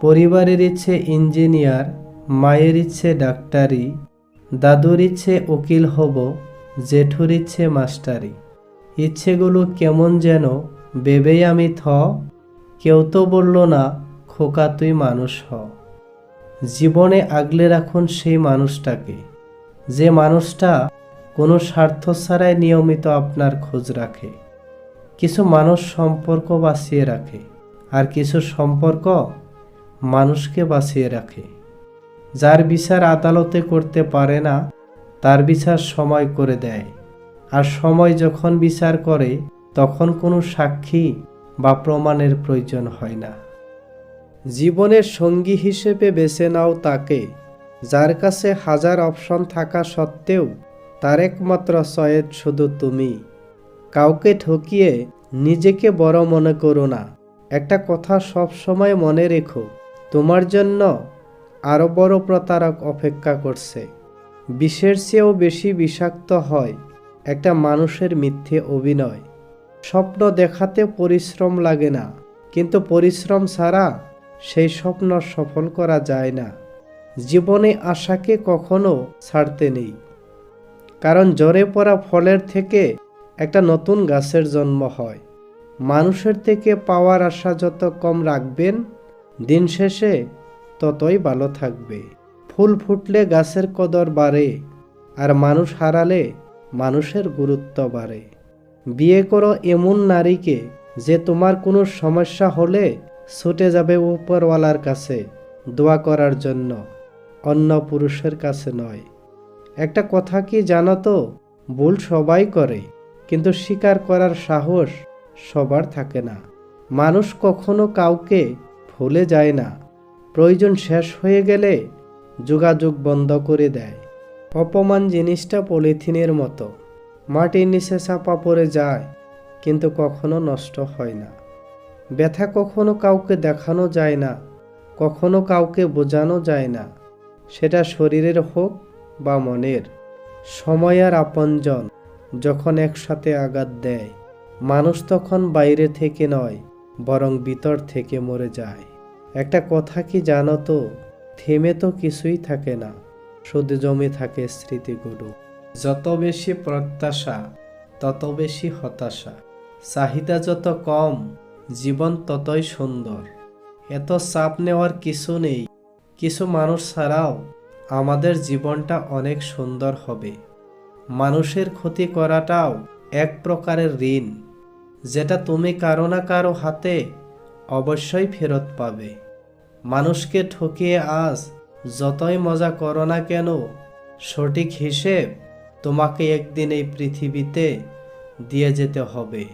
পরিবারের ইচ্ছে ইঞ্জিনিয়ার, মায়ের ইচ্ছে ডাক্তারি, দাদুর ইচ্ছে উকিল হব, জেঠুর ইচ্ছে মাস্টারি। ইচ্ছেগুলো কেমন যেন ভেবেই আমি কেউ তো বলল না খোকা তুই মানুষ হ। জীবনে আগলে রাখুন সেই মানুষটাকে, যে মানুষটা কোনো স্বার্থ ছাড়াই নিয়মিত আপনার খোঁজ রাখে। কিছু মানুষ সম্পর্ক বাঁচিয়ে রাখে, আর কিছু সম্পর্ক মানুষকে বাঁচিয়ে রাখে। যার বিচার আদালতে করতে পারে না, তার বিচার সময় করে দেয়। আর সময় যখন বিচার করে, তখন কোনো সাক্ষী বা প্রমাণের প্রয়োজন হয় না। জীবনের সঙ্গী হিসেবে বেছে নাও তাকে, যার কাছে হাজার অপশন থাকা সত্ত্বেও তার একমাত্র চয়েস শুধু তুমি। কাউকে ঠকিয়ে নিজেকে বড় মনে করো না। একটা কথা সব সময় মনে রেখো, তোমার জন্য আরো বড় প্রতারক অপেক্ষা করছে। বিষের চেয়েও বেশি বিষাক্ত হয় একটা মানুষের মিথ্যে অভিনয়। স্বপ্ন দেখাতে পরিশ্রম লাগে না, কিন্তু পরিশ্রম ছাড়া সেই স্বপ্ন সফল করা যায় না। জীবনে আশাকে কখনো ছাড়তে নেই, কারণ ঝরে পড়া ফলের থেকে একটা নতুন গাছের জন্ম হয়। মানুষের থেকে পাওয়ার আশা যত কম রাখবেন, দিন শেষে ততই ভালো থাকবে। ফুল ফুটলে গাছের কদর বাড়ে, আর মানুষ হারালে মানুষের গুরুত্ব বাড়ে। বিয়ে করো এমন নারীকে যে তোমার কোনো সমস্যা হলে ছুটে যাবে উপরওয়ালার কাছে দোয়া করার জন্য, অন্য পুরুষের কাছে নয়। একটা কথা কি জানো তো, ভুল সবাই করে, কিন্তু স্বীকার করার সাহস সবার থাকে না। মানুষ কখনো কাউকে ভুলে যায় না, প্রয়োজন শেষ হয়ে গেলে যোগাযোগ বন্ধ করে দেয়। অপমান জিনিসটা পলিথিনের মতো, মাটির নিচে চাপা পড়ে যায় কিন্তু কখনো নষ্ট হয় না। ব্যথা কখনো কাউকে দেখানো যায় না, কখনো কাউকে বোঝানো যায় না, সেটা শরীরের হোক বা মনের। সময় আর আপনজন যখন একসাথে আঘাত দেয়, মানুষ তখন বাইরে থেকে নয়, বরং ভিতর থেকে মরে যায়। একটা কথা কি জানো তো, থেমে তো কিছুই থাকে না, শুধু জমে থাকে স্মৃতিগুলো। যত বেশি প্রত্যাশা তত বেশি হতাশা, চাহিদা যত কম জীবন ততই সুন্দর। এত চাপ নেওয়ার কিছু নেই, কিছু মানুষ ছাড়াও আমাদের জীবনটা অনেক সুন্দর হবে। মানুষের ক্ষতি করাটাও এক প্রকারের ঋণ, যেটা তুমি কারো না কারো হাতে অবশ্যই ফেরত পাবে। মানুষকে ঠকিয়ে আজ যতই মজা করো না কেন, সঠিক হিসেব তোমাকে একদিন এই পৃথিবীতে দিয়ে যেতে হবে।